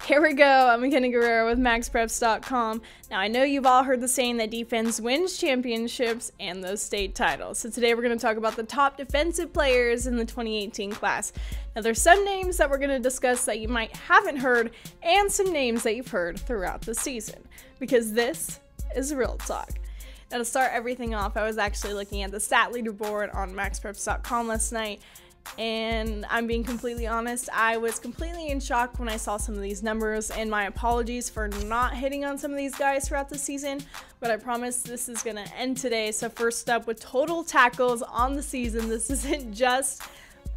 Here we go, I'm McKenna Guerrero with MaxPreps.com. Now I know you've all heard the saying that defense wins championships and those state titles. So today we're going to talk about the top defensive players in the 2018 class. Now there's some names that we're going to discuss that you might haven't heard and some names that you've heard throughout the season. Because this is real talk. Now to start everything off, I was actually looking at the stat leaderboard on MaxPreps.com last night. And I'm being completely honest, I was completely in shock when I saw some of these numbers, and my apologies for not hitting on some of these guys throughout the season, but I promise this is going to end today. So first up, with total tackles on the season, this isn't just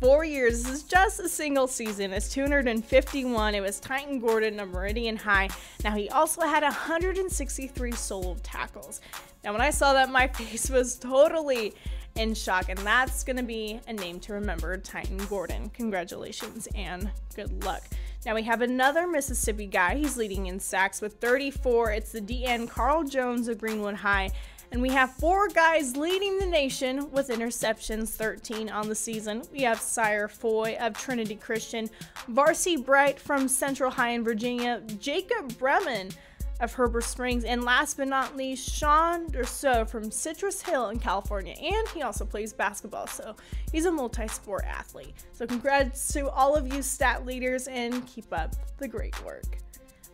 4 years, this is just a single season. It's 251. It was Titan Gordon, a Meridian High. Now he also had 163 solo tackles. Now when I saw that, my face was totally in shock, and that's gonna be a name to remember, Titan Gordon. Congratulations and good luck. Now we have another Mississippi guy. He's leading in sacks with 34. It's the DN Carl Jones of Greenwood High. And we have 4 guys leading the nation with interceptions, 13 on the season. We have Sire Foy of Trinity Christian, Varsity Bright from Central High in Virginia, Jacob Bremen of Herbert Springs, and last but not least, Sean Derceau from Citrus Hill in California. And he also plays basketball, so he's a multi-sport athlete. So congrats to all of you stat leaders, and keep up the great work.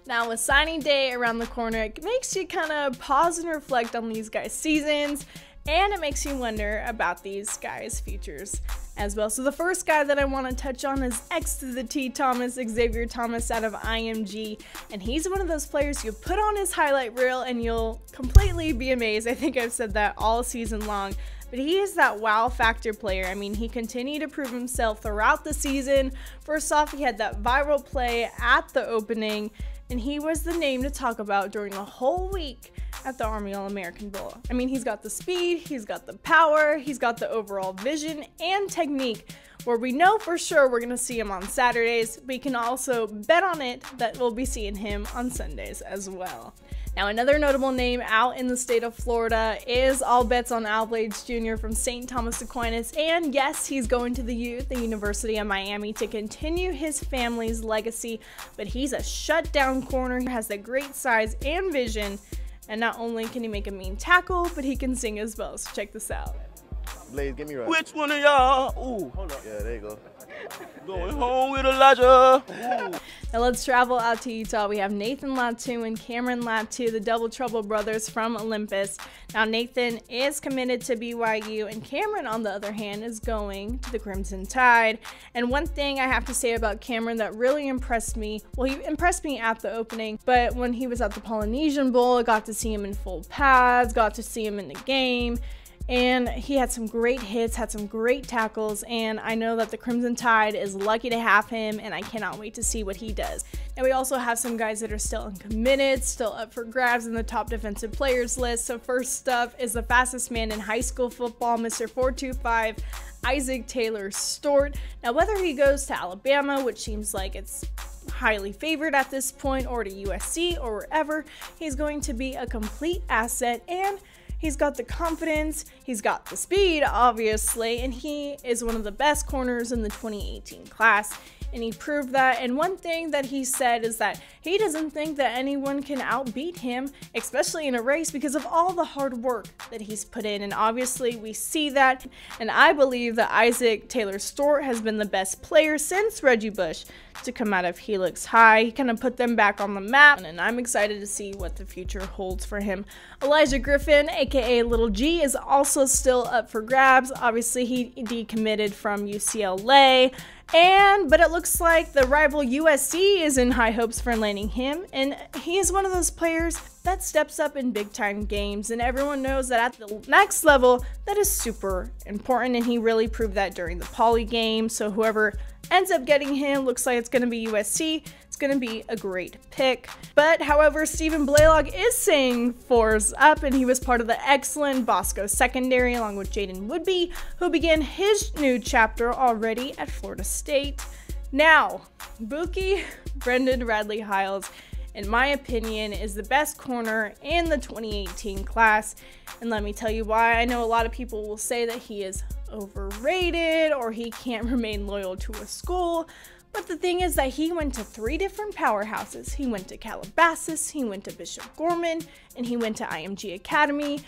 Now with signing day around the corner, it makes you kind of pause and reflect on these guys' seasons, and it makes you wonder about these guys' futures as well. So the first guy that I want to touch on is X to the T Thomas, Xavier Thomas out of IMG, and he's one of those players you put on his highlight reel and you'll completely be amazed. I think I've said that all season long, but he is that wow factor player. I mean, he continued to prove himself throughout the season. First off, he had that viral play at the opening, and he was the name to talk about during the whole week at the Army All-American Bowl. I mean, he's got the speed, he's got the power, he's got the overall vision and technique, where we know for sure we're going to see him on Saturdays, but you can also bet on it that we'll be seeing him on Sundays as well. Now another notable name out in the state of Florida is All Bets on Al Blades Jr. from St. Thomas Aquinas, and yes, he's going to the U, the University of Miami, to continue his family's legacy, but he's a shutdown corner. He has that great size and vision, and not only can he make a mean tackle, but he can sing as well, so check this out. Blaze, get me right. Which one of y'all? Ooh, hold up. Yeah, there you go. Going home with Elijah. Ooh. Now let's travel out to Utah. We have Nathan Latu and Cameron Latu, the Double Trouble brothers from Olympus. Now Nathan is committed to BYU, and Cameron, on the other hand, is going to the Crimson Tide. And one thing I have to say about Cameron that really impressed me, well, he impressed me at the opening, but when he was at the Polynesian Bowl, I got to see him in full pads, got to see him in the game. And he had some great hits, had some great tackles, and I know that the Crimson Tide is lucky to have him, and I cannot wait to see what he does. And we also have some guys that are still uncommitted, still up for grabs in the top defensive players list. So first up is the fastest man in high school football, Mr. 425, Isaac Taylor Stort. Now whether he goes to Alabama, which seems like it's highly favored at this point, or to USC or wherever, he's going to be a complete asset, and he's got the confidence, he's got the speed, obviously, and he is one of the best corners in the 2018 class, and he proved that. And one thing that he said is that he doesn't think that anyone can outbeat him, especially in a race, because of all the hard work that he's put in, and obviously we see that. And I believe that Isaac Taylor Stort has been the best player since Reggie Bush to come out of Helix High. He kind of put them back on the map, and I'm excited to see what the future holds for him. Elijah Griffin, aka Little G, is also still up for grabs. Obviously, he decommitted from UCLA, but it looks like the rival USC is in high hopes for landing him, and he is one of those players that steps up in big time games, and everyone knows that at the next level that is super important, and he really proved that during the Poly game. So whoever ends up getting him, looks like it's going to be USC. It's going to be a great pick. But however, Stephen Blaylock is saying 4's up, and he was part of the excellent Bosco secondary along with Jaden Woodby, who began his new chapter already at Florida State. Now, Buki Brendan Radley Hiles, in my opinion, is the best corner in the 2018 class, and let me tell you why. I know a lot of people will say that he is overrated or he can't remain loyal to a school, But the thing is that he went to 3 different powerhouses. He went to Calabasas, he went to Bishop Gorman, and he went to IMG Academy,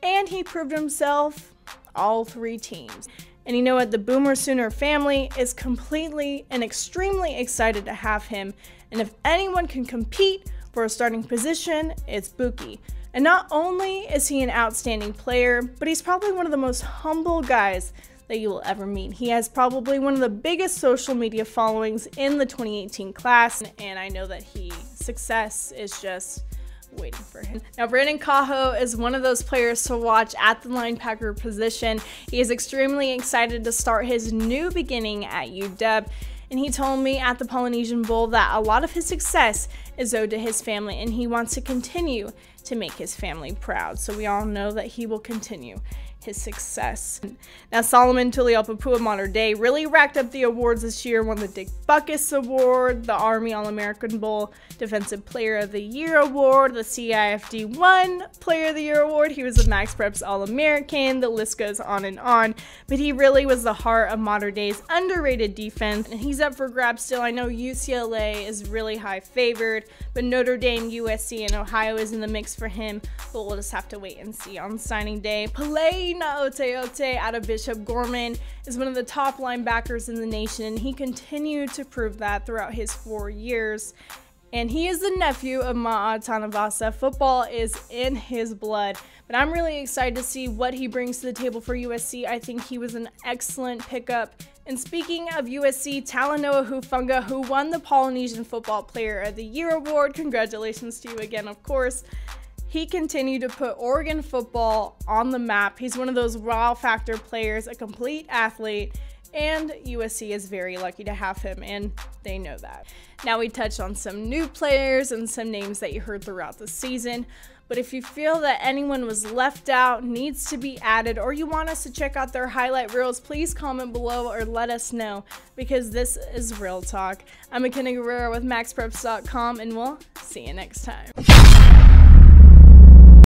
and he proved himself all 3 teams. And you know what? The Boomer Sooner family is completely and extremely excited to have him. And if anyone can compete for a starting position, it's Buki. And not only is he an outstanding player, but he's probably one of the most humble guys that you will ever meet. He has probably one of the biggest social media followings in the 2018 class, and I know that success is just waiting for him. Now, Brandon Cajo is one of those players to watch at the linebacker position. He is extremely excited to start his new beginning at UW, and he told me at the Polynesian Bowl that a lot of his success is owed to his family, and he wants to continue to make his family proud. So we all know that he will continue his success. Now, Solomon Tuliopapua Mater Dei really racked up the awards this year, won the Dick Buckus Award, the Army All-American Bowl Defensive Player of the Year Award, the CIFD1 Player of the Year Award. He was a MaxPreps All-American. The list goes on and on, but he really was the heart of Mater Dei's underrated defense, and he's up for grabs still. I know UCLA is really high favored, but Notre Dame, USC, and Ohio is in the mix for him, but we'll just have to wait and see on signing day. Pele Naoteote out of Bishop Gorman is one of the top linebackers in the nation, and he continued to prove that throughout his 4 years. And he is the nephew of Ma'a Tanavasa. Football is in his blood, but I'm really excited to see what he brings to the table for USC. I think he was an excellent pickup. And speaking of USC, Talanoa Hufanga, who won the Polynesian Football Player of the Year Award, congratulations to you again, of course. He continued to put Oregon football on the map. He's one of those wow factor players, a complete athlete, and USC is very lucky to have him, and they know that. Now, we touched on some new players and some names that you heard throughout the season, but if you feel that anyone was left out, needs to be added, or you want us to check out their highlight reels, please comment below or let us know, because this is Real Talk. I'm Myckena Guerrero with MaxPreps.com, and we'll see you next time.